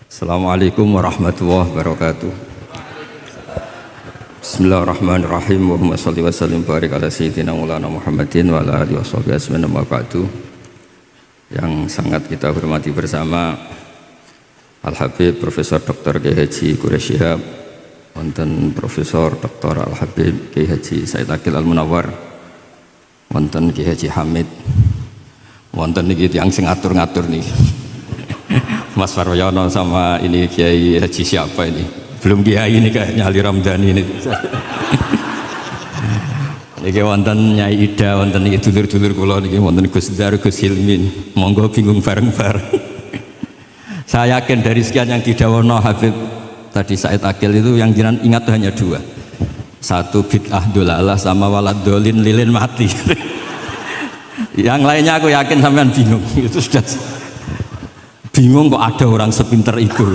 Assalamualaikum warahmatullahi wabarakatuh. Bismillahirrahmanirrahim. Allahumma sholli wa sallim barik ala sayyidina Maulana Muhammadin wa ala alihi washabihi ajmain amma ba'du. Yang sangat kita hormati bersama Al-Habib Profesor Dr. Kiai Haji Quraish Shihab, wonten Profesor Dr. Al-Habib Kiai Haji Said Aqil Al-Munawwar, wonten Kiai Haji Hamid, wonten niki tiyang sing ngatur-ngatur nih. Mas Faryono sama ini Kiai Haji siapa ini? Belum Kiai ini kayaknya Ali Ramdhani ini. Niki wonten Nyai Ida, wonten niki dulur-dulur kula niki wonten Gus Dar, Gus Hilmin. Monggo bingung bareng-bareng. Saya yakin dari sekian yang didhawono Habib tadi Said Aqil itu yang jenengan ingat hanya dua. Satu bid'ah dolalah sama walad dolin lilin mati. Yang lainnya aku yakin sampean bingung. Itu sudah bingung kok ada orang sepinter itu.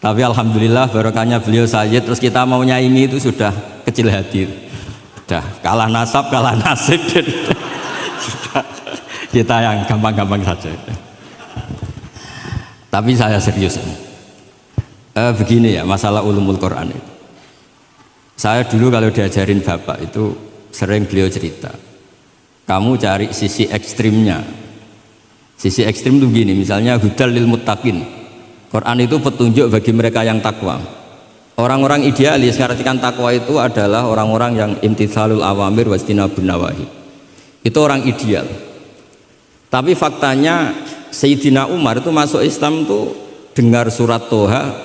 Tapi alhamdulillah barokahnya beliau Sayyid, terus kita mau nyaingi itu sudah kecil hati, sudah kalah nasab kalah nasib. Sudah kita yang gampang-gampang saja. Tapi saya serius begini ya, masalah ulumul Quran itu, saya dulu kalau diajarin bapak itu sering beliau cerita, kamu cari sisi ekstrimnya. Sisi ekstrim itu begini, misalnya hudal lil muttaqin, Quran itu petunjuk bagi mereka yang takwa. Orang-orang idealis mengartikan takwa itu adalah orang-orang yang imtithalul awamir wastinabun nawahi. Itu orang ideal. Tapi faktanya Sayyidina Umar itu masuk Islam itu dengar surat Toha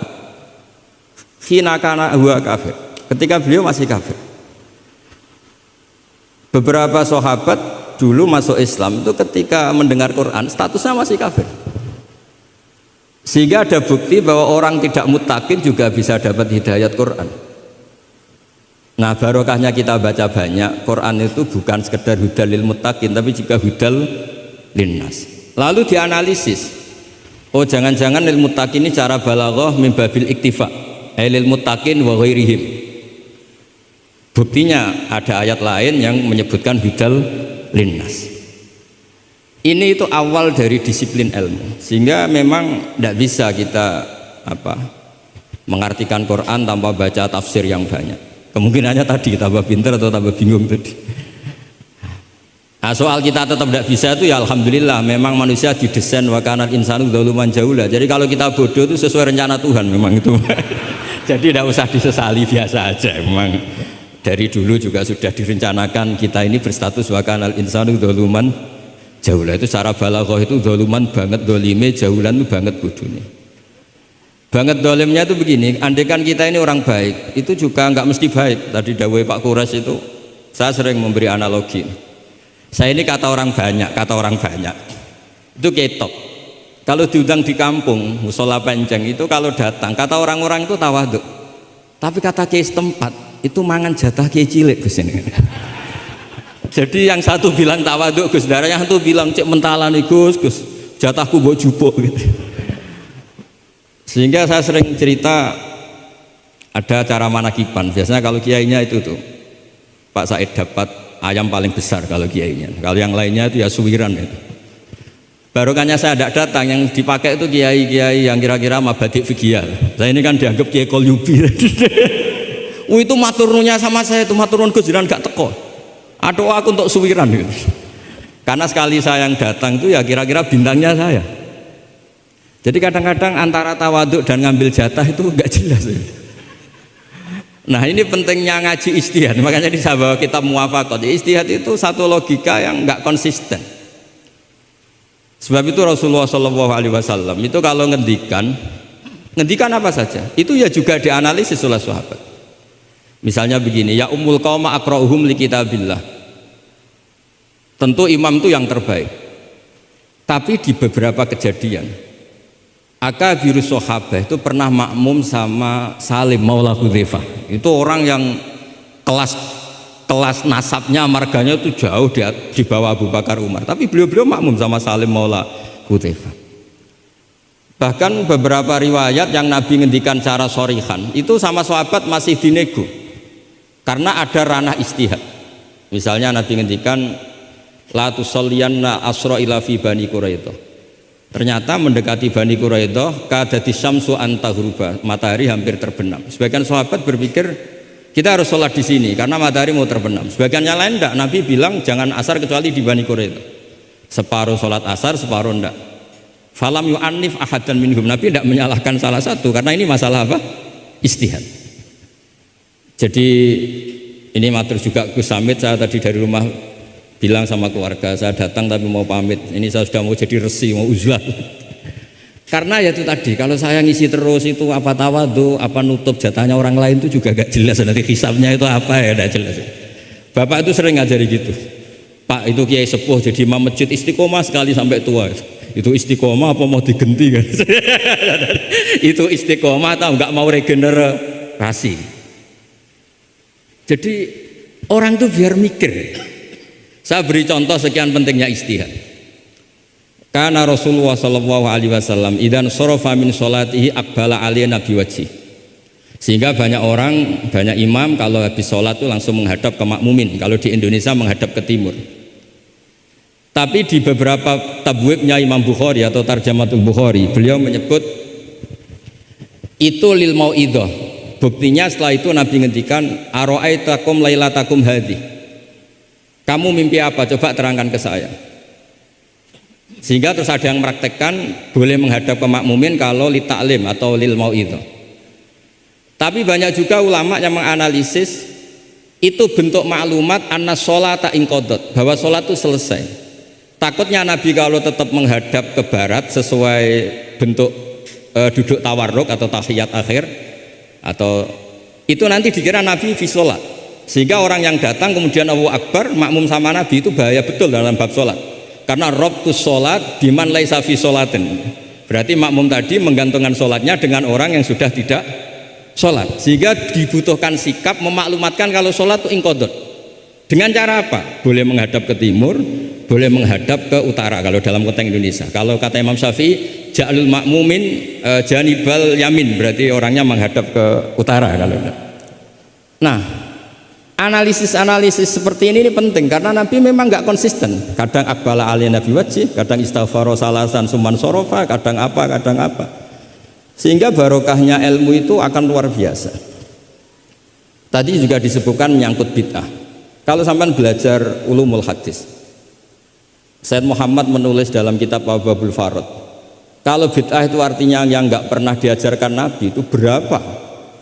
hina kana huwa kafir, ketika beliau masih kafir. Beberapa sahabat dulu masuk Islam itu ketika mendengar Quran statusnya masih kafir, sehingga ada bukti bahwa orang tidak muttaqin juga bisa dapat hidayat Quran. Nah barokahnya kita baca banyak Quran itu bukan sekedar hudal lil muttaqin tapi juga hudal linnas. Lalu dianalisis, oh jangan-jangan lil muttaqin ini cara balaghah min babil iktifa lil muttaqin wa ghairihim. Buktinya ada ayat lain yang menyebutkan hudal linnas. Ini itu awal dari disiplin ilmu, sehingga memang tidak bisa kita mengartikan Quran tanpa baca tafsir yang banyak. Kemungkinannya tadi tambah pinter atau tambah bingung tadi. Nah, soal kita tetap tidak bisa itu ya alhamdulillah, memang manusia didesain wa kanal insanu dzaluman jahula. Jadi kalau kita bodoh itu sesuai rencana Tuhan memang itu. Jadi tidak usah disesali, biasa aja memang. Dari dulu juga sudah direncanakan kita ini berstatus wa kanal insanu dzaluman jaulah. Itu cara balaghah itu dzaluman banget, dolime jaulan itu banget bodohnya. Banget dolimnya itu begini, andaikan kita ini orang baik itu juga nggak mesti baik. Tadi dawuh Pak Quraisy itu saya sering memberi analogi. Saya ini kata orang banyak itu ketok. Kalau diundang di kampung musola penceng itu kalau datang kata orang-orang itu tawaduk, tapi kata kiai setempat itu mangan jatah kiai cilik Gus ini. Jadi yang satu bilang tawaduk Gus, yang satu bilang cek mentalan Gus jatahku mbok jupuk gitu. Sehingga saya sering cerita ada acara manakiban, biasanya kalau kiainya itu tuh Pak Said dapat ayam paling besar kalau kiainya, kalau yang lainnya itu ya suwiran itu. Barokahnya saya tidak datang, yang dipakai itu kiai-kiai yang kira-kira mabadik fikih. Saya ini kan dianggap kiai kolyubi. Itu maturnunya sama saya itu maturun Gus jiran gak teko. Aduh aku untuk suwiran gitu. Karena sekali saya yang datang itu ya kira-kira bintangnya saya. Jadi kadang-kadang antara tawaduk dan ngambil jatah itu gak jelas. Nah ini pentingnya ngaji ijtihad. Makanya di sahabat kita muwafaqat. Ijtihad itu satu logika yang gak konsisten. Sebab itu Rasulullah SAW itu kalau ngendikan apa saja itu ya juga dianalisis oleh sahabat. Misalnya begini, ya ummul qauma aqra'uhum li kitabillah. Tentu imam itu yang terbaik. Tapi di beberapa kejadian akabirus sahabah itu pernah makmum sama Salim Maula Hudzaifah. Itu orang yang kelas nasabnya marganya itu jauh di bawah Abu Bakar Umar. Tapi beliau makmum sama Salim Maula Hudzaifah. Bahkan beberapa riwayat yang Nabi ngendikan cara shorihan itu sama sahabat masih dinego. Karena ada ranah istihad. Misalnya Nabi ngendikan la tusalliyanna asra ila fi bani Quraidah. Ternyata mendekati Bani Quraidah kadati syamsu antahruba, matahari hampir terbenam. Sebagian sahabat berpikir kita harus sholat di sini karena matahari mau terbenam. Sebagian yang lain enggak, Nabi bilang jangan asar kecuali di Bani Quraidah. Separuh sholat asar, separuh enggak. Falam yu'annif ahadan minhum, Nabi enggak menyalahkan salah satu karena ini masalah apa? Ijtihad. Jadi ini matur juga Gus Samit, saya tadi dari rumah bilang sama keluarga, saya datang tapi mau pamit, ini saya sudah mau jadi resi, mau uzlah. Karena ya itu tadi, kalau saya ngisi terus itu apa tawadu, apa nutup jatahnya orang lain itu juga gak jelas, nanti hisabnya itu apa ya, gak jelas. Bapak itu sering ngajari gitu, Pak itu kiai sepuh jadi imam masjid istiqomah sekali sampai tua. Itu istiqomah apa mau digenti kan? Itu istiqomah atau nggak mau regenerasi? Jadi orang tuh biar mikir. Saya beri contoh sekian pentingnya ijtihad. Karena Rasulullah Shallallahu Alaihi Wasallam idan sorofa min sholatihi akbala aliyah nabi wajih. Sehingga banyak orang, banyak imam kalau habis sholat itu langsung menghadap ke makmumin. Kalau di Indonesia menghadap ke timur. Tapi di beberapa tabwibnya Imam Bukhari atau Tarjamatul Bukhari, beliau menyebut itu lil mau'idah. Buktinya setelah itu Nabi ngendikan ara'aitakum lailatakum hadhi. Kamu mimpi apa? Coba terangkan ke saya. Sehingga terus ada yang mempraktekkan boleh menghadap ke makmumin kalau li ta'lim atau lil mau'idah. Tapi banyak juga ulama yang menganalisis itu bentuk maklumat anna sholata inqadat, bahwa sholat itu selesai. Takutnya Nabi kalau tetap menghadap ke barat sesuai bentuk duduk tawarruk atau tahiyat akhir, atau itu nanti dikira Nabi fi sholat. Sehingga orang yang datang kemudian Allahu Akbar makmum sama Nabi itu bahaya betul dalam bab sholat. Karena robtus sholat biman laisa fi sholatin. Berarti makmum tadi menggantungkan sholatnya dengan orang yang sudah tidak sholat. Sehingga dibutuhkan sikap memaklumatkan kalau sholat itu inqadhat. Dengan cara apa? Boleh menghadap ke timur, boleh menghadap ke utara kalau dalam konteks Indonesia. Kalau kata Imam Syafi'i, ja'alul makmumin janibal yamin, berarti orangnya menghadap ke utara kalau enggak. Nah, analisis seperti ini penting karena Nabi memang nggak konsisten. Kadang akbala aliyah nabi wajih, kadang istaghfaro salasan suman sorofa, kadang apa. Sehingga barokahnya ilmu itu akan luar biasa. Tadi juga disebutkan menyangkut bid'ah. Kalau sampai belajar ulumul hadis, Said Muhammad menulis dalam kitab Abwabul Farad, kalau bid'ah itu artinya yang nggak pernah diajarkan Nabi, itu berapa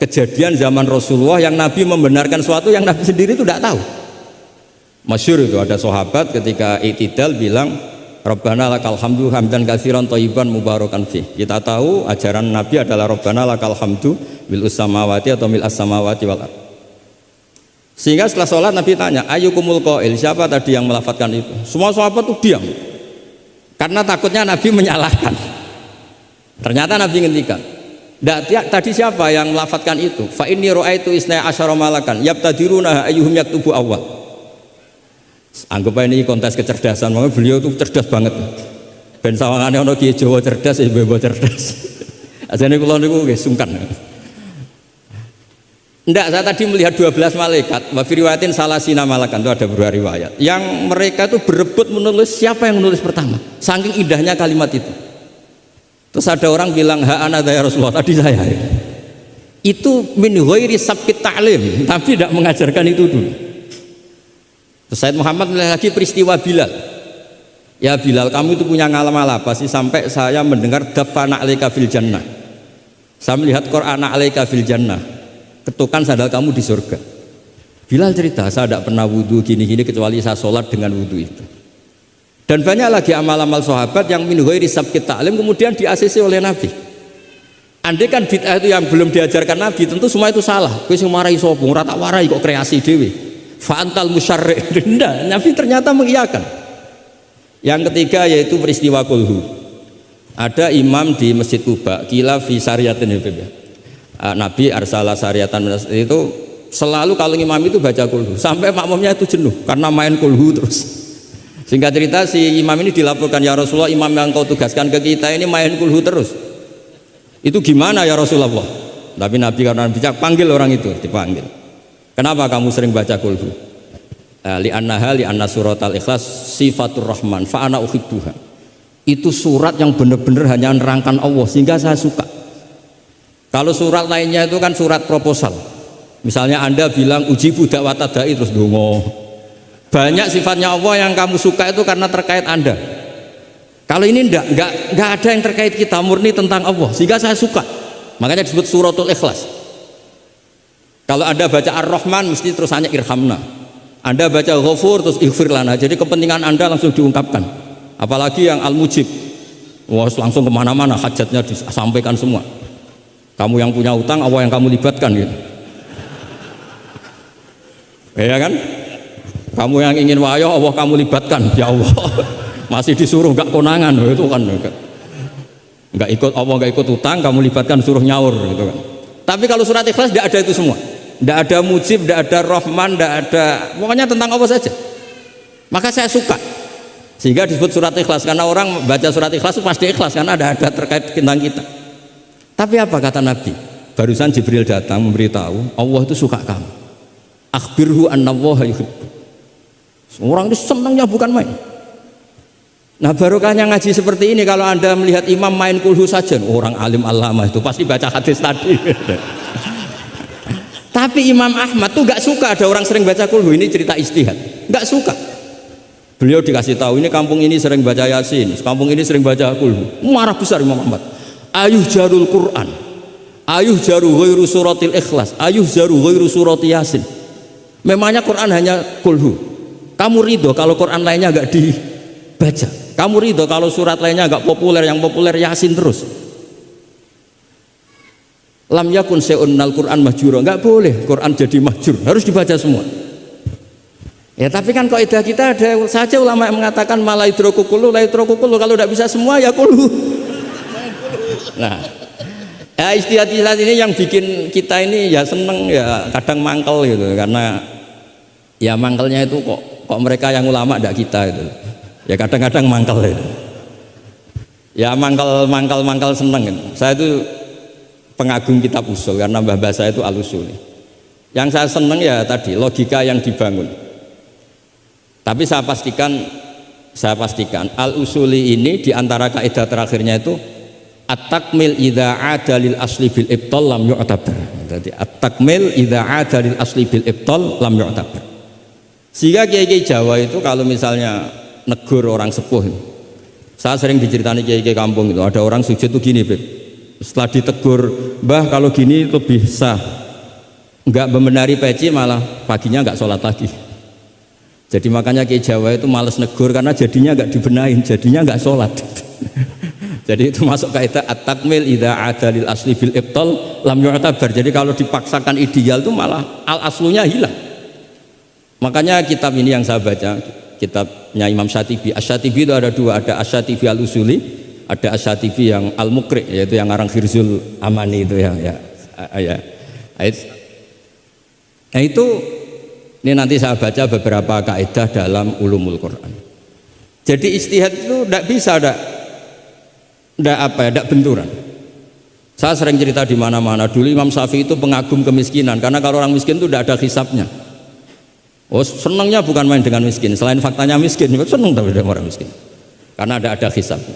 kejadian zaman Rasulullah yang Nabi membenarkan sesuatu yang Nabi sendiri itu tidak tahu. Masyhur itu ada sahabat ketika i'tidal bilang Rabbana lakal hamdu hamdan katsiran thayyiban mubarakan fi. Kita tahu ajaran Nabi adalah Rabbana lakal hamdu bil samawati atau mil as-samawati wal ardh. Sehingga setelah sholat Nabi tanya, ayyukumul qail, siapa tadi yang melafadzkan itu? Semua sahabat itu diam karena takutnya Nabi menyalahkan. Ternyata Nabi ngendikan, tadi siapa yang melafadzkan itu? Fa inni ra'aitu isna asyara malakan yabtadiruna ayyuhum yaktubu awwal. Anggap aja ini kontes kecerdasan, makanya beliau itu cerdas banget. Ben sawangane ana kiye Jawa cerdas, ibu-ibu cerdas. Ajane kula niku nggih sungkan. Enggak, saya tadi melihat 12 malaikat, wa fi riwayatin salasina malakan, itu ada beberapa riwayat. Yang mereka itu berebut menulis siapa yang menulis pertama. Saking indahnya kalimat itu. Terus ada orang bilang, ha ana ya Rasulullah, tadi saya. Itu min ghairi sabqit ta'lim, tapi tidak mengajarkan itu dulu. Terus Said Muhammad melihat lagi peristiwa Bilal. Ya Bilal, kamu itu punya ngalaman apa sih sampai saya mendengar dafana alaika fil jannah. Saya melihat Quran alaika fil jannah. Ketukan sandal kamu di surga. Bilal cerita, saya tidak pernah wudhu gini-gini kecuali saya sholat dengan wudhu itu. Dan banyak lagi amal-amal sahabat yang min ghairi sabqit ta'lim kemudian di-ACC oleh Nabi. Andai kan bid'ah itu yang belum diajarkan Nabi, tentu semua itu salah. Kowe sing marahi sapa? Ora tak warai kok kreasi dhewe. Fa'antal musyarri'. Ndak, Nabi ternyata mengiyakan. Yang ketiga yaitu peristiwa kulhu. Ada imam di Masjid Kuba, kila fi syariatin Nabi arsala syariatan itu selalu kalau imam itu baca kulhu sampai makmumnya itu jenuh karena main kulhu terus. Singkat cerita si imam ini dilaporkan, ya Rasulullah, imam yang kau tugaskan ke kita ini main kulhu terus. Itu gimana ya Rasulullah? Tapi Nabi karena bijak panggil orang itu, dipanggil. Kenapa kamu sering baca kulhu? Li anna suratal ikhlas sifatur rahman fa ana uhibbuha. itu surat yang benar-benar hanya nerangkan Allah sehingga saya suka. Kalau surat lainnya itu kan surat proposal. Misalnya Anda bilang uji budak watadai terus dongo. Banyak sifatnya Allah yang kamu suka itu karena terkait Anda. Kalau ini enggak ada yang terkait kita, murni tentang Allah sehingga saya suka. Makanya disebut suratul Ikhlas. Kalau Anda baca Ar-Rahman mesti terus hanya irhamna. Anda baca Ghafur terus ighfir lana. Jadi kepentingan Anda langsung diungkapkan. Apalagi yang Al-Mujib, wah langsung kemana-mana hajatnya disampaikan semua. Kamu yang punya utang, Allah yang kamu libatkan gitu. Ya kan? Kamu yang ingin wahyu, Allah kamu libatkan. Ya Allah, masih disuruh gak konangan itu kan. Gak ikut Allah, gak ikut utang, kamu libatkan suruh nyaur gitu kan. Tapi kalau surat Ikhlas tidak ada itu semua. Tidak ada Mujib, tidak ada Rahman, tidak ada, pokoknya tentang Allah saja. Maka saya suka. Sehingga disebut surat Ikhlas, karena orang baca surat Ikhlas itu pasti ikhlas karena ada terkait tentang kita. Tapi apa kata Nabi? Barusan Jibril datang memberitahu Allah itu suka kamu. Akhbirhu annallaha yuhibbu. Orang itu senangnya bukan main. Nah barokahnya ngaji seperti ini. Kalau Anda melihat imam main kulhu saja, orang alim alama itu pasti baca hadis tadi. Tapi Imam Ahmad tuh gak suka ada orang sering baca kulhu. Ini cerita istihad, gak suka. Beliau dikasih tahu ini kampung ini sering baca Yasin, kampung ini sering baca kulhu. Marah besar Imam Ahmad. Ayuh jarul Quran, ayuh jaru ghairu suratil Ikhlas, ayuh jaru ghairu surati Yasin. Memangnya Quran hanya kulhu. Kamu ridho kalau Quran lainnya gak dibaca? Kamu ridho kalau surat lainnya gak populer, yang populer Yasin terus? Lam yakun se'unnal Quran mahjura, nggak boleh Quran jadi mahjur, harus dibaca semua. Ya tapi kan kaidah kita ada saja ulama yang mengatakan malaidroku kullu, laidroku kullu, kalau tidak bisa semua ya kullu. Nah, ya istilah-istilah ini yang bikin kita ini ya seneng ya kadang mangkel gitu, karena ya mangkelnya itu kok mereka yang ulama tidak kita itu. Ya kadang-kadang mangkel itu. Ya mangkel seneng gitu. Saya itu pengagum kitab usul karena mbah saya itu al-usuli. Yang saya seneng ya tadi logika yang dibangun. Tapi saya pastikan al-usuli ini diantara kaidah terakhirnya itu at-takmil idza ada lil asli bil ibtal lam yu'tabar. Jadi at-takmil idza ada lil asli bil ibtal lam yu'tabar. Sehingga kiai-kiai Jawa itu kalau misalnya negur orang sepuh, saya sering diceritani kiai-kiai kampung itu ada orang sujud tuh gini, Beb. Setelah ditegur, Mbah kalau gini lebih sah, nggak membenari peci malah paginya nggak sholat lagi. Jadi makanya Kiai Jawa itu males negur karena jadinya nggak dibenahin, jadinya nggak sholat. Jadi itu masuk kaidah at-takmil idza ada lil asli bil ibtal lam yu'tabar. Jadi kalau dipaksakan ideal itu malah al aslunya hilang. Makanya kitab ini yang saya baca, kitabnya Imam Syatibi. Asy-Syatibi itu ada dua, ada Asy-Syatibi al-Usuli, ada Asy-Syatibi yang al-Muqri, yaitu yang ngarang Khirzul Amani itu ya. Nah itu ini nanti saya baca beberapa kaidah dalam ulumul Quran. Jadi istihad itu tidak bisa, tidak benturan. Saya sering cerita di mana-mana. Dulu Imam Syafi'i itu pengagum kemiskinan karena kalau orang miskin itu tidak ada hisabnya. Oh senangnya bukan main dengan miskin, selain faktanya miskin, senang tapi dengan orang miskin karena ada hisabnya.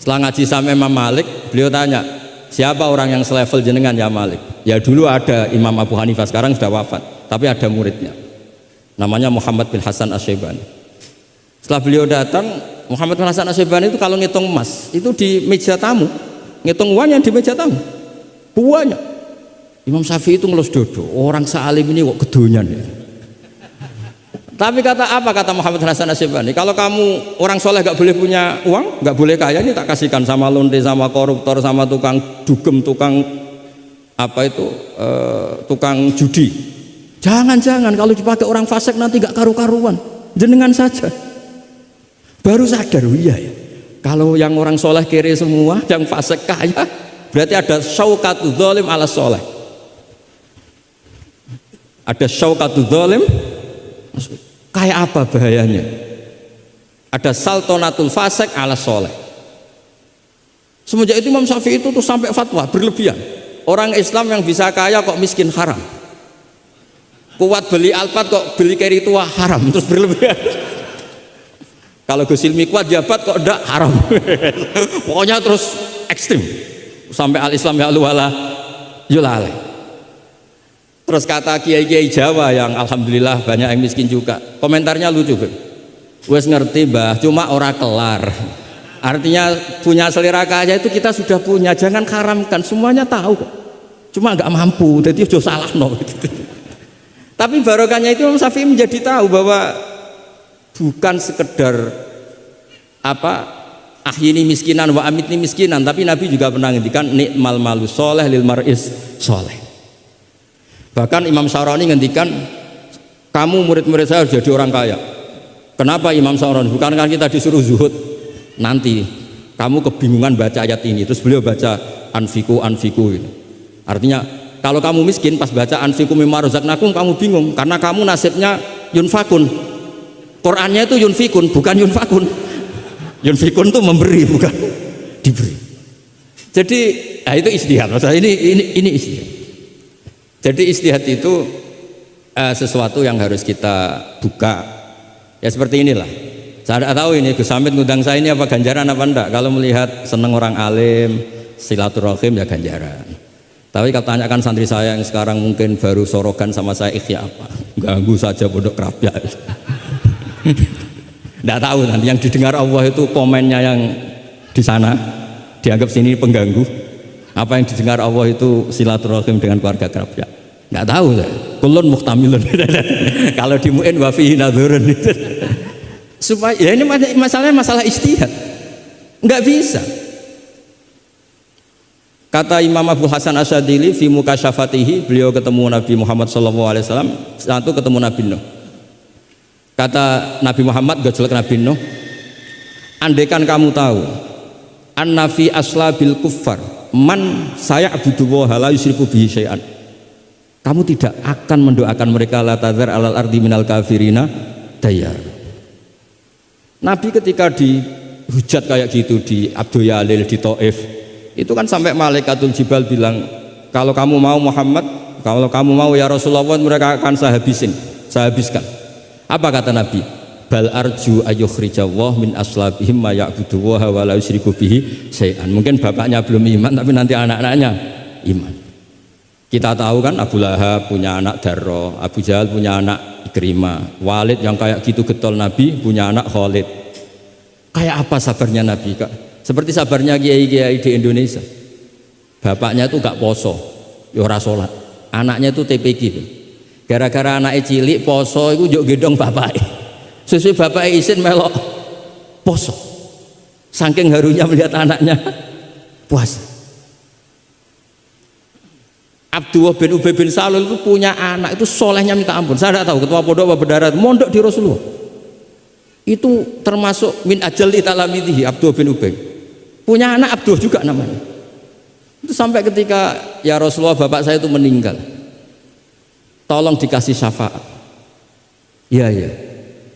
Setelah ngaji sama Imam Malik, beliau tanya, siapa orang yang selevel jenengan ya Malik? Ya dulu ada Imam Abu Hanifah, sekarang sudah wafat, tapi ada muridnya, namanya Muhammad bin Hasan Asy-Syaibani. Setelah beliau datang, Muhammad bin Hasan Asy-Syaibani itu kalau ngitung emas itu di meja tamu, ngitung uangnya di meja tamu, buahnya. Imam Syafi'i itu ngelus dodo, orang sealim ini kok kedonyan ya. Tapi kata Muhammad Hasan Asy-Syaibani, kalau kamu orang soleh gak boleh punya uang, gak boleh kaya, ini tak kasihkan sama lonte, sama koruptor, sama tukang dugem, tukang tukang judi. Jangan kalau dipakai orang fasik nanti gak karu-karuan, jenengan saja. Baru sadar, iya ya. Kalau yang orang soleh kere semua, yang fasik kaya, berarti ada syauqatu dzalim ala soleh. Ada syauqatu dzalim. Kayak apa bahayanya? Ada saltonatul fasik ala soleh. Semenjak itu Imam Syafi'i itu tuh sampai fatwa berlebihan. Orang Islam yang bisa kaya kok miskin haram. Kuat beli Alphard kok beli carry tua haram, terus berlebihan. Kalau Gus Ilmi kuat jabat kok ndak haram. Pokoknya terus ekstrim sampai al-Islam ya wala yulale. Terus kata kiai-kiai Jawa yang alhamdulillah banyak yang miskin juga, komentarnya lucu, wes ngerti Mbah, cuma ora kelar. Artinya punya selera kaya itu kita sudah punya, jangan haramkan, semuanya tahu kok, cuma nggak mampu, jadi udah salah no. Tapi barokahnya itu Imam Syafi'i menjadi tahu bahwa bukan sekedar apa ahyini miskinan wa amitni miskinan, tapi Nabi juga pernah ngendikan nikmal malu soleh lil mar'is soleh. Bahkan Imam Syarani ngendikan kamu murid-murid saya harus jadi orang kaya. Kenapa Imam Syarani? Bukankah kita disuruh zuhud? Nanti kamu kebingungan baca ayat ini, terus beliau baca anfiku gitu. Artinya kalau kamu miskin pas baca anfiku mimma razaqnakum kamu bingung karena kamu nasibnya yunfakun. Qurannya itu yunfikun bukan yunfakun. Yunfikun itu memberi bukan diberi. Jadi itu istihad. Maksudnya ini istihad. Jadi istihad itu sesuatu yang harus kita buka. Ya seperti inilah. Saya tidak tahu ini Gus Hamid ngundang saya ini apa ganjaran apa enggak. Kalau melihat seneng orang alim, silaturahim ya ganjaran. Tapi kalau tanyakan santri saya yang sekarang mungkin baru sorogan sama saya ikhya apa? Ganggu saja bodoh kerapia. Tidak tahu nanti yang didengar Allah itu komennya yang di sana dianggap sini pengganggu. Apa yang didengar Allah itu silaturahim dengan keluarga kerabat. Nggak tahu saya. Kulun muhtamilun. Kalau di mu'in wa fihi nadhurun. Supaya ya ini masalah istihad. Nggak bisa. Kata Imam Abu Hasan Asyadili fi mukasyafatihi, beliau ketemu Nabi Muhammad SAW, satu ketemu Nabi Nuh. Kata Nabi Muhammad gojolek Nabi Nuh, andaikan kamu tahu anna fi aslabil kuffar man saya'budu wa la yusyriku bihi syai'an, kamu tidak akan mendoakan mereka la tadzar alal ardi minal kafirina dayar. Nabi ketika dihujat kayak gitu di Abdul Yalil di Taif, itu kan sampai malaikatul jibal bilang, kalau kamu mau Muhammad, kalau kamu mau ya Rasulullah, mereka akan saya habiskan. Apa kata Nabi? Bal arju ayyukhrijallah min aslabihim ma ya'budu wa la yusyriku bihi syai'an. Mungkin bapaknya belum iman tapi nanti anak-anaknya iman. Kita tahu kan Abu Lahab punya anak Darro, Abu Jahal punya anak Ikrimah, Walid yang kayak gitu getol Nabi punya anak Khalid. Kayak apa sabarnya Nabi Kak? Seperti sabarnya kiai-kiai di Indonesia. Bapaknya itu gak poso, ya ora salat. Anaknya itu TPG. Gara-gara anaknya cilik poso itu njuk gendong bapaknya. Sesuai bapaknya isin melok poso. Saking harunya melihat anaknya puasa. Abdullah bin Ubay bin Salul itu punya anak itu solehnya minta ampun. Saya tidak tahu ketua pondok apa berdarah mondok di Rasulullah. Itu termasuk min ajal italamidihi Abdullah bin Ubay. Punya anak Abdullah juga namanya. Itu sampai ketika ya Rasulullah bapak saya itu meninggal. Tolong dikasih syafaat. Ya.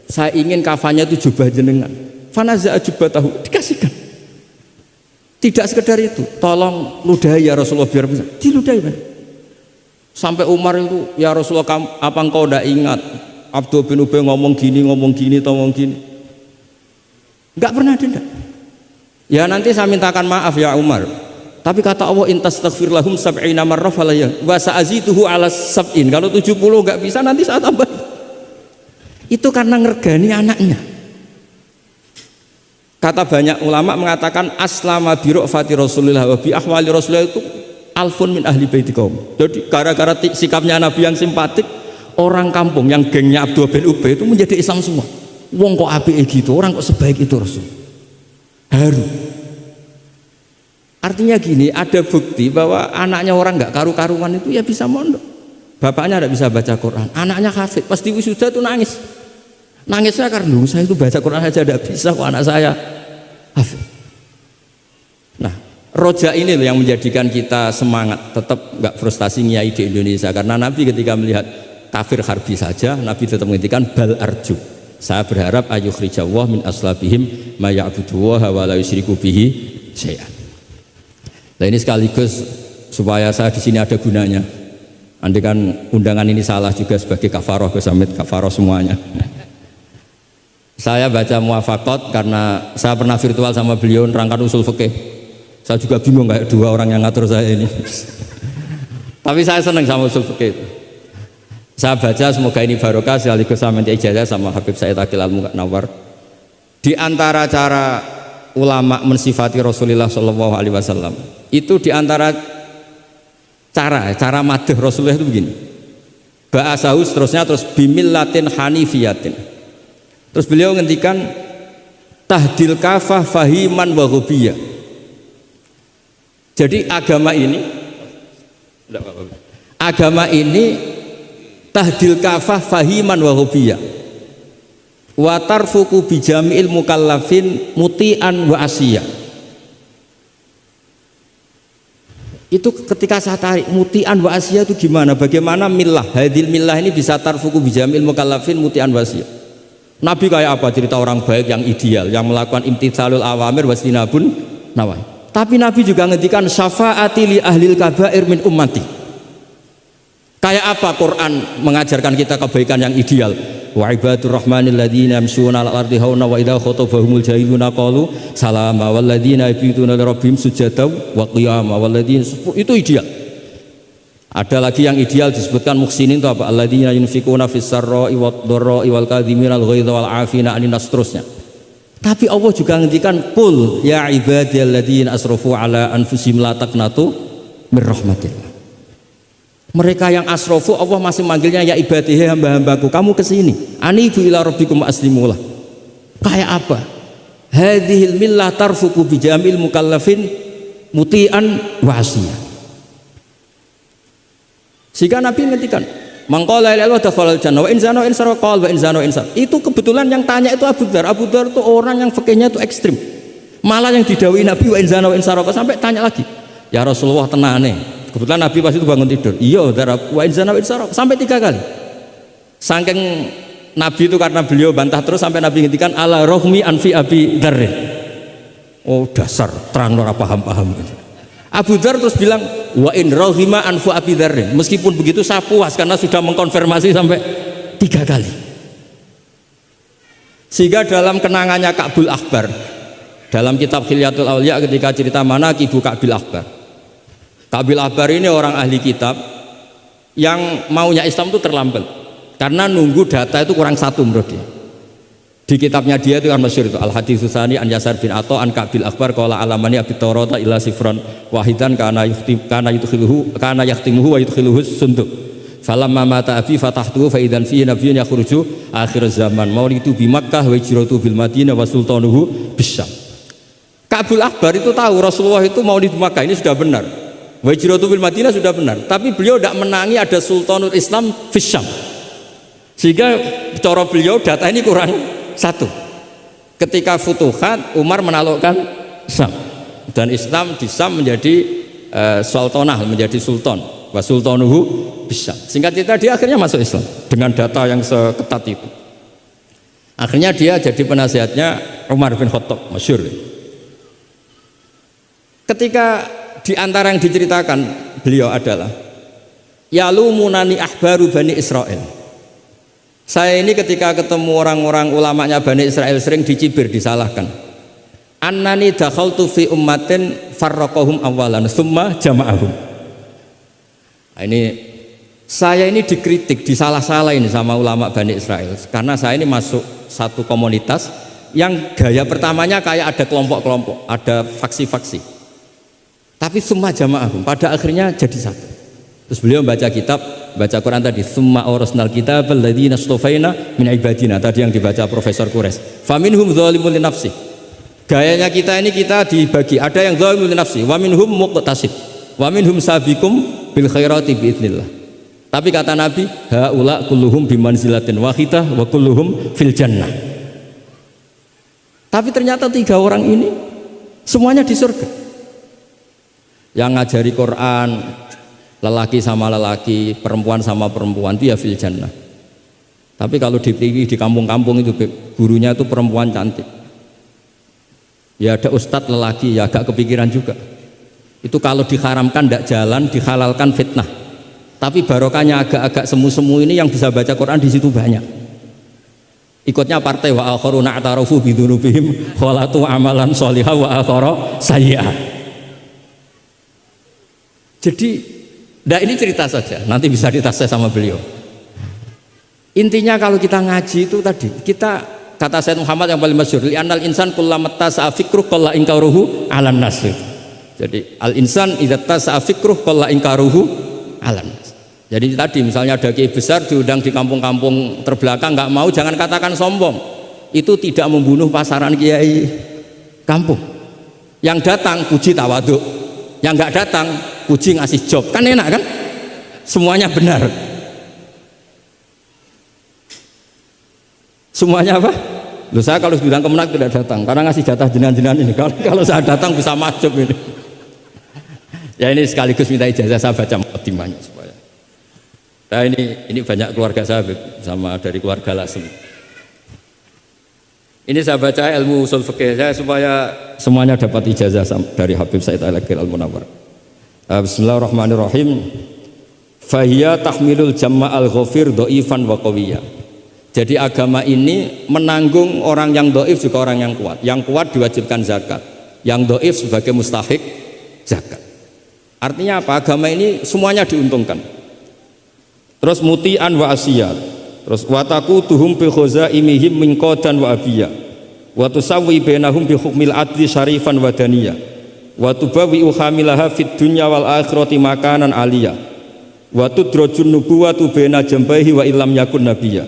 Saya ingin kafannya itu jubah jenengan. Fanaza jubah tahu dikasihkan. Tidak sekedar itu. Tolong ludahi ya Rasulullah biar bisa. Diludahi Pak. Sampai Umar itu ya Rasulullah apa engkau tidak ingat Abdul bin Ubay ngomong gini, enggak pernah ada. Ya nanti saya mintakan maaf ya Umar. Tapi kata Allah intastaghfir lahum sab'ina marrah falaya wa sa'azituhu ala sab'in. Kalau 70 enggak bisa nanti saya tambah. Itu karena ngergani anaknya. Kata banyak ulama mengatakan aslama bi ra'fati Rasulillah wa bi ahwali Rasulillah itu alfun min ahli baiti kaum. Jadi gara-gara sikapnya Nabi yang simpatik, orang kampung yang gengnya Abdul bin Ubay itu menjadi Islam semua. Wong kok apike gitu, orang kok sebaik itu Rasul. Haru. Artinya gini, ada bukti bahwa anaknya orang nggak karu-karuan itu ya bisa mondok. Bapaknya tidak bisa baca Quran, anaknya hafid, pasti wisuda itu nangis. Nangisnya karena saya itu baca Quran aja tidak bisa kok anak saya hafid. Nah, roja ini loh yang menjadikan kita semangat, tetap nggak frustasi nyai di Indonesia. Karena Nabi ketika melihat kafir harbi saja, Nabi tetap menghentikan bal arju. Saya berharap ayyukhrijawah min aslabihim ma ya'budu wa la yusyriku bihi syai'an. Nah ini sekaligus supaya saya di sini ada gunanya. Andai kan undangan ini salah juga sebagai kafaroh, Gus Hamid, kafaroh semuanya. Saya baca Muwafaqat karena saya pernah virtual sama beliau nerangkan usul fikih. Saya juga bingung kayak dua orang yang ngatur saya ini. Tapi saya senang sama usul fikih itu. Saya baca, semoga ini barokah sekaligus saya minta ijazah sama Habib Said Aqil Al-Munawwar. Di antara cara ulama mensifati Rasulullah Shallallahu Alaihi Wasallam itu di antara cara madh Rasulullah itu begini. Ba'asahu seterusnya terus bimillatin hanifiyatin. Terus beliau ngendikan tahdil kafah fahiman wa ghubiyah. Jadi agama ini tahdil kafah fahiman wa ghubiyah. Wa tarfuku bijami'il mukallafin muti'an wa asiyah. Itu ketika saya tarik muti'an wa asiyah itu gimana? Bagaimana millah? Hadil millah ini bisa tarfuku bijami'il mukallafin muti'an wa asiyah. Nabi kayak apa? Cerita orang baik yang ideal, yang melakukan imtitsalul awamir wastinabun nawahi. Tapi Nabi juga ngendikan syafaati li ahlil kabair min ummati. Kayak apa Quran mengajarkan kita kebaikan yang ideal? Wa ibadur rahmanil ladzina yamshuna 'alal ardi hauna wa idza khatabahumul jahiluna qalu salama wal ladzina yabituna li rabbihim sujada wa qiyama wal ladzina, itu ideal. Ada lagi yang ideal disebutkan muhsinin itu apa? Alladzina yunfikuna fis sarra'i wad dharra'i wal kadhimina al ghaidha wal 'afina 'anil nas, terusnya. Tapi Allah juga ngendikan qul ya ibadiyalladzina asrafu 'ala anfusihim la taqnatu mir rahmatillah. Mereka yang asrofu Allah masih manggilnya ya ibadihi, hamba-hambaku, kamu kesini anibu ila rabbikum aslimulah. Kayak apa? Hadhil millah tarfuku bijamil mukallafin muti'an wa asiyah. Sehingga Nabi ngertikan mangqala la ilaha illallah jannah wa in zana wa in sarqa wa in zana wa in sar. Itu kebetulan yang tanya itu Abu Dzar. Abu Dzar itu orang yang fikihnya itu ekstrim. Malah yang didhawuhi Nabi wa in zana wa in sarqa sampai tanya lagi, ya Rasulullah tenane. Kebetulan Nabi pas itu bangun tidur. Iya, wa in zana wa in sarqa sampai 3 kali. Saking Nabi itu karena beliau bantah terus sampai Nabi ngendikan ala rohmi anfi Abi Dzar. Oh dasar terang ora paham-paham. Abu Dzar terus bilang wa in rohima anfu Abi Dzar. Meskipun begitu saya puas karena sudah mengkonfirmasi sampai 3 kali. Sehingga dalam kenangannya Ka'bul Akhbar dalam kitab Khilyatul Auliya ketika cerita manaqibu Ka'bil Akhbar. Ka'bil Akhbar ini orang ahli kitab yang maunya Islam itu terlambat karena nunggu data itu kurang 1 menurut dia. Di kitabnya dia itu kan masyhur itu Al-Hadits Tsani an Yasar bin Atha an Ka'bil Akhbar qala alamani abi Taurata illa sifran wahidan kana yahtimuhu wa yudkhiluhu sunduk. Falamma mata abi fatahtuhu fa idzan fihi nabiyyun yakhruju akhir zaman. Maulidu bi Makkah wa hijratu bil Madinah wa sultanuhu bisyam. Ka'bil Akhbar itu tahu Rasulullah itu maulid Makkah ini sudah benar. Wa hijratu bil Madinah sudah benar, tapi beliau tidak menangi ada sultanul Islam bisyam. Sehingga cara beliau data ini kurang 1. Ketika Futuhat Umar menaklukkan Syam dan Islam di Syam menjadi sultanah, menjadi sultan wa sultanuhu bisyam. Singkat cerita dia akhirnya masuk Islam dengan data yang seketat itu. Akhirnya dia jadi penasihatnya Umar bin Khattab, masyhur. Ketika di antara yang diceritakan beliau adalah yalumunani ahbaru Bani Israel. Saya ini ketika ketemu orang-orang ulamanya Bani Israel sering dicibir, disalahkan. Annani dakhaltu fi ummatin farraqahum awalan tsumma jama'ahum. Nah, ini saya ini dikritik, disalah-salahin sama ulama Bani Israel karena saya ini masuk satu komunitas yang gaya pertamanya kayak ada kelompok-kelompok, ada faksi-faksi. Tapi summa jama'ahum, pada akhirnya jadi satu. Terus beliau baca kitab, baca Quran tadi, summa awrasnal kitab alladzina istofaina min ibadina, tadi yang dibaca Profesor Kures. Faminhum dzalimun li nafsi. Gayanya kita ini kita dibagi, ada yang dzalimun li nafsi, wa minhum muqtasid, wa minhum sabiqum bil khairati biidznillah. Tapi kata Nabi, haula kulluhum bimanzilatin wahidah wa kulluhum fil jannah. Tapi ternyata 3 orang ini semuanya di surga. Yang ngajari Quran lelaki sama lelaki, perempuan sama perempuan, dia fil jannah. Tapi kalau di kampung-kampung itu gurunya itu perempuan cantik, ya ada ustadz lelaki, ya agak kepikiran juga. Itu kalau diharamkan tidak jalan, dihalalkan fitnah. Tapi barokahnya agak-agak semu-semu ini yang bisa baca Quran di situ banyak. Ikutnya partai wa akharuna atarafu bidzunubihim khalatu amalan sholihah wa akhara sayyi'ah. Jadi, nah ini cerita saja, nanti bisa ditanya sama beliau. Intinya kalau kita ngaji itu tadi, kita kata Sayyid Muhammad yang paling masyhur, li'annal insan kullamat tasa'a fikruh qalla inkaruhu 'alan nas. Jadi al insan idza tasa'a fikruh qalla inkaruhu 'alan nas. Jadi tadi misalnya ada kiai besar diundang di kampung-kampung terbelakang nggak mau, jangan katakan sombong. Itu tidak membunuh pasaran kiai kampung. Yang datang puji tawaduk, yang nggak datang puji ngasih job, kan enak kan? Semuanya benar. Semuanya apa? Loh, saya kalau bilang Kemenak tidak datang karena ngasih jatah jenengan-jenengan ini. Kalau saya datang bisa majub ini. Ya ini sekaligus minta ijazah saya baca mukadimahnya supaya. Nah ini banyak keluarga saya sama dari keluarga Lasem. Ini saya baca ilmu usul fikih saya supaya semuanya dapat ijazah dari Habib Said Al-Akhir Al-Munawwar. Bismillahirrahmanirrahim. Fahiya tahmilul jamma al-ghafir dhaifan wa qawiyya. Jadi agama ini menanggung orang yang dhaif juga orang yang kuat. Yang kuat diwajibkan zakat, yang dhaif sebagai mustahik zakat. Artinya apa? Agama ini semuanya diuntungkan. Terus muti'an wa asiyat, terus wataku tuhum bi khazaimihim min qadan wa abiyya, wa tusawwi bainahum bi hukmil adli syarifan wa daniyah, wa tubawi uhamilaha fid dunya wal akhirati makanan aliyah, wa tudrajun nubuwatu baina jambaihi wa illam yakun nabiyya,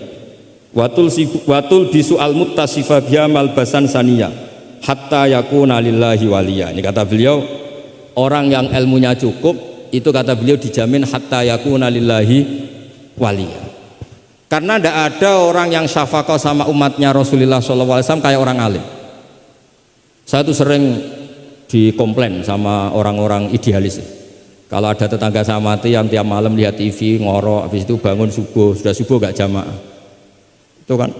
wa tul bisu al muttasifa biha malbasan saniyah hatta yakuna lillahi waliya. Ini kata beliau, orang yang ilmunya cukup itu kata beliau dijamin hatta yakuna lillahi waliya. Karena tidak ada orang yang syafaqah sama umatnya Rasulullah SAW kayak orang alim. Saya tuh sering dikomplain sama orang-orang idealis. Kalau ada tetangga saya mati yang tiap malam lihat TV ngorok, habis itu bangun subuh, sudah subuh gak jamaah. Itu kan,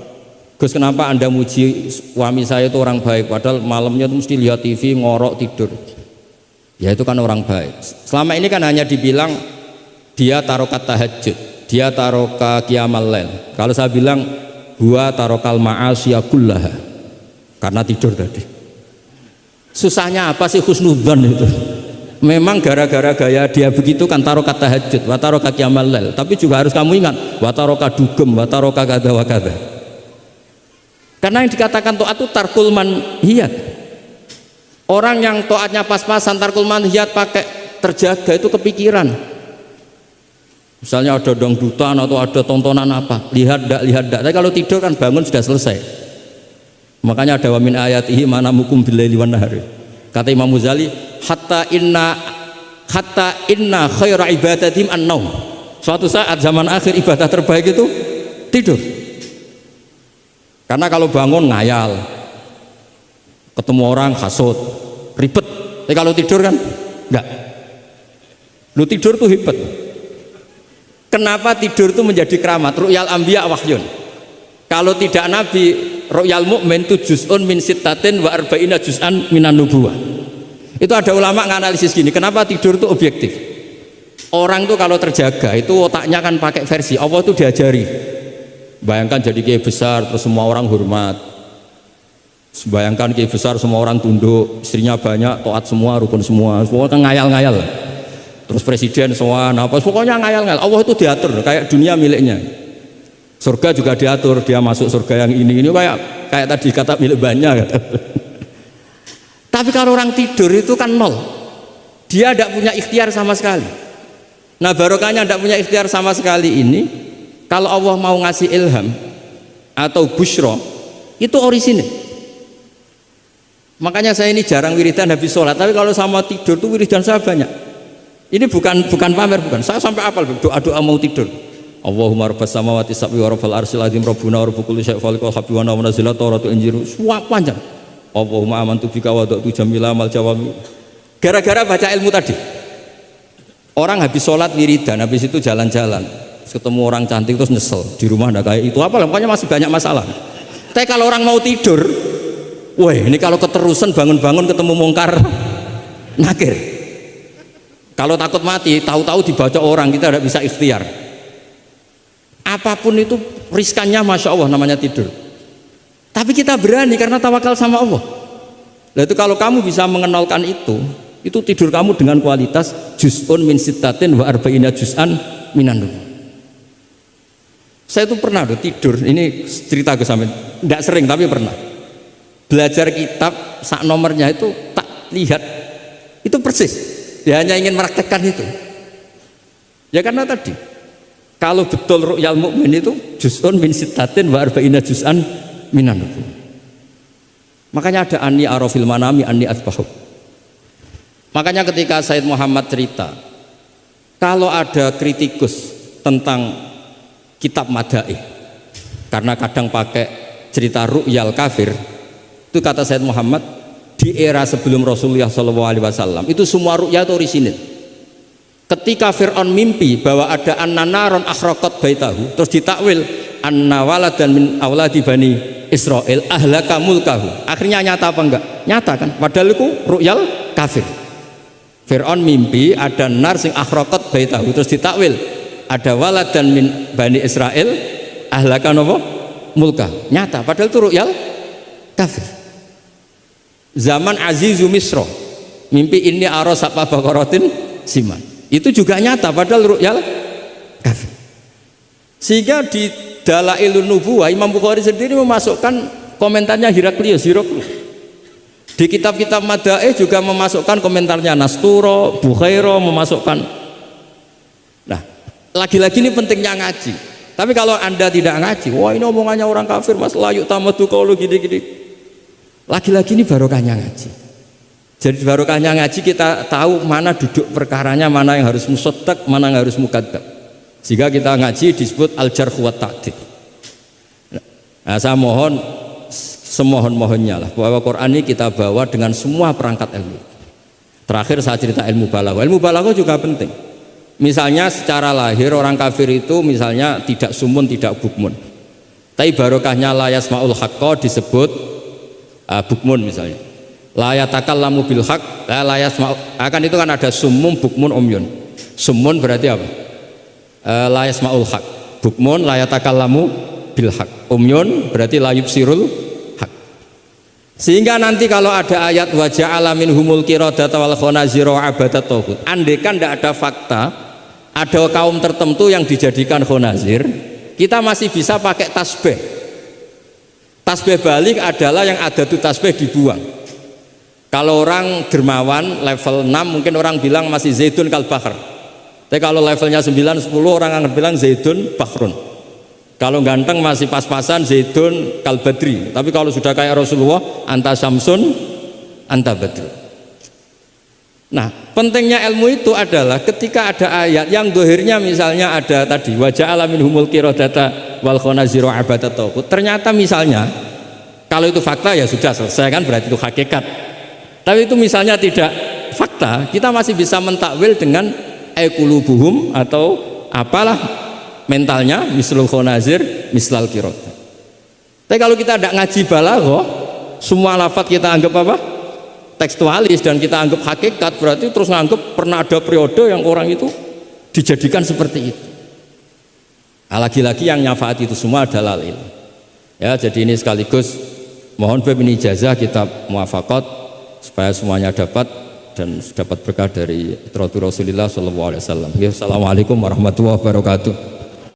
Gus kenapa anda muji suami saya itu orang baik, padahal malamnya itu mesti lihat TV ngorok tidur. Ya itu kan orang baik. Selama ini kan hanya dibilang dia tarokat tahajud, dia taroka qiyamal lail. Kalau saya bilang huwa tarokal ma'asya kullaha, karena tidur tadi. Susahnya apa sih husnudzon itu? Memang gara-gara gaya dia begitu kan tarokat tahajud, wa taroka qiyamal lail. Tapi juga harus kamu ingat, wa taroka dugem, wa taroka kada wa kada. Karena yang dikatakan taat itu tarkul manhiyat. Orang yang taatnya pas-pasan tarkul manhiyat pakai terjaga itu kepikiran. Misalnya ada dangdutan atau ada tontonan apa, lihat dak. Tapi kalau tidur kan bangun sudah selesai. Makanya ada wa min ayatihi manamukum billaili wan nahari. Kata Imam Ghazali, hatta inna khaira ibadatim an-naum. Suatu saat zaman akhir ibadah terbaik itu tidur. Karena kalau bangun ngayal, ketemu orang hasut, ribet. Tapi kalau tidur kan enggak. Lu tidur tuh hebat. Kenapa tidur itu menjadi keramat? Ru'yal anbiya wahyun. Kalau tidak nabi, ru'yal mu'min itu juz'un min sittatin wa arba'ina juz'an minan nubuwah. Itu ada ulama nganalisis gini, kenapa tidur itu objektif? Orang tuh kalau terjaga itu otaknya kan pakai versi Allah tuh diajari. Bayangkan jadi kiai besar terus semua orang hormat. Bayangkan kiai besar semua orang tunduk, istrinya banyak, taat semua, rukun semua. Semua kan ngayal-ngayal. Terus presiden soal apa, pokoknya ngayal-ngayal. Allah itu diatur kayak dunia miliknya. Surga juga diatur, dia masuk surga yang ini kayak tadi kata milik banyak. Tapi kalau orang tidur itu kan nol, dia tidak punya ikhtiar sama sekali. Nah barokahnya tidak punya ikhtiar sama sekali ini, kalau Allah mau ngasih ilham atau busyra itu orisinil. Makanya saya ini jarang wiridan habis sholat, tapi kalau sama tidur tuh wiridan saya banyak. Ini bukan pamer, bukan. Saya sampai apal doa mau tidur. Allahumma rabbas samawati sab'i wa rabbal arsyil azim rabbuna wa rabbu kulli syai'in khaliqul habbi wa nazzala tawratu injiru. Semua panjang. Allahumma amantu bika wa da'tu jamila amal jawami. Gara-gara baca ilmu tadi. Orang habis sholat wiridan, habis itu jalan-jalan, ketemu orang cantik terus nyesel di rumah ndak kayak itu apa, pokoknya masih banyak masalah. Tapi kalau orang mau tidur, wah ini kalau keterusan bangun-bangun ketemu mungkar nakir. Kalau takut mati, tahu-tahu dibaca orang, kita tidak bisa ikhtiar. Apapun itu riskannya, masya Allah namanya tidur. Tapi kita berani karena tawakal sama Allah. Nah itu kalau kamu bisa mengenalkan itu tidur kamu dengan kualitas juz'un min sittatin wa arba'ina juz'an minan nubuwah. Saya itu pernah tidur, ini cerita ke sampean, tidak sering tapi pernah. Belajar kitab sak nomornya itu tak lihat itu persis. Dia hanya ingin meraktekkan itu. Ya karena tadi kalau betul ru'yal mukmin itu juz'un min sittatin wa arba'ina juz'an minan nubuwah. Makanya ada anni arafil manami anni atbahu. Makanya ketika Said Muhammad cerita kalau ada kritikus tentang kitab Madaih karena kadang pakai cerita ru'yal kafir, itu kata Said Muhammad di era sebelum Rasulullah SAW itu semua ru'ya itu orisinil. Ketika Fir'aun mimpi bahwa ada an-naron akhraqat baitahu, terus ditakwil anna waladan min auladi bani Israel ahlaka mulkahu. Akhirnya nyata apa enggak? Nyata kan? Padahal itu ru'yal kafir. Fir'aun mimpi ada nar sing akhraqat baitahu, terus ditakwil ada waladan min bani Israel ahlaka napa? Mulkahu. Nyata padahal itu ru'yal kafir. Zaman Azizu Misro mimpi ini aros apa bakaratin siman. Itu juga nyata padahal ru'yal kafir. Sehingga di Dalailun Nubuwah Imam Bukhari sendiri memasukkan komentarnya Heraklius. Di kitab-kitab Madaih juga memasukkan komentarnya Nasturo, Bukhairo memasukkan. Nah, lagi-lagi ini pentingnya ngaji. Tapi kalau Anda tidak ngaji, wah ini omongannya orang kafir, Mas layu tamatu qaulu gini-gini. Lagi-lagi ini barokahnya ngaji. Jadi barokahnya ngaji kita tahu mana duduk perkaranya, mana yang harus musaddaq, mana yang harus mukadzab. Jika kita ngaji disebut al-jarh wa ta'dil. Nah, saya mohon semohon-mohonnya lah bahwa Quran ini kita bawa dengan semua perangkat ilmu. Terakhir saya cerita ilmu balaghah. Ilmu balaghah juga penting. Misalnya secara lahir orang kafir itu misalnya tidak sumun, tidak bukmun. Tapi barokahnya la yasmaul haqqa disebut bukmun misalnya. La yatakallamu bil haqq, la yasma'u. Akan itu kan ada sumum, bukmun, umyun. Sumun berarti apa? La yasma'ul haq, bukmun la yatakallamu bil haq, umyun berarti la yubsirul haq. Sehingga nanti kalau ada ayat wa ja'ala minhumul qiradata wal khanazira wa abadat taghut, andekan tidak ada fakta ada kaum tertentu yang dijadikan khanazir, kita masih bisa pakai tasbih. Tasbih balik adalah yang ada tuh tasbih dibuang. Kalau orang dermawan level 6 mungkin orang bilang masih zaidun kal bahr. Tapi kalau levelnya 9-10 orang akan bilang zaidun bahrun. Kalau ganteng masih pas-pasan zaidun kal badri. Tapi kalau sudah kayak Rasulullah anta syamsun anta badri. Nah pentingnya ilmu itu adalah ketika ada ayat yang dohirnya misalnya ada tadi wa ja'ala minhumul qiradata wal khanazira abadat taghut. Ternyata misalnya kalau itu fakta ya sudah selesai kan, berarti itu hakikat. Tapi itu misalnya tidak fakta, kita masih bisa mentakwil dengan qulubuhum atau apalah mentalnya mislul khonazir mislal kirot. Tapi kalau kita tidak ngaji balaghah, semua lafadz kita anggap apa? Tekstualis dan kita anggap hakikat, berarti terus nganggap pernah ada periode yang orang itu dijadikan seperti itu. Nah, lagi-lagi yang nyafaat itu semua adalah ilmu. Ya, jadi ini sekaligus mohon bab ini ijazah kitab muwafaqat supaya semuanya dapat dan dapat berkah dari Rasulullah sallallahu alaihi wasallam. Assalamualaikum warahmatullahi wabarakatuh.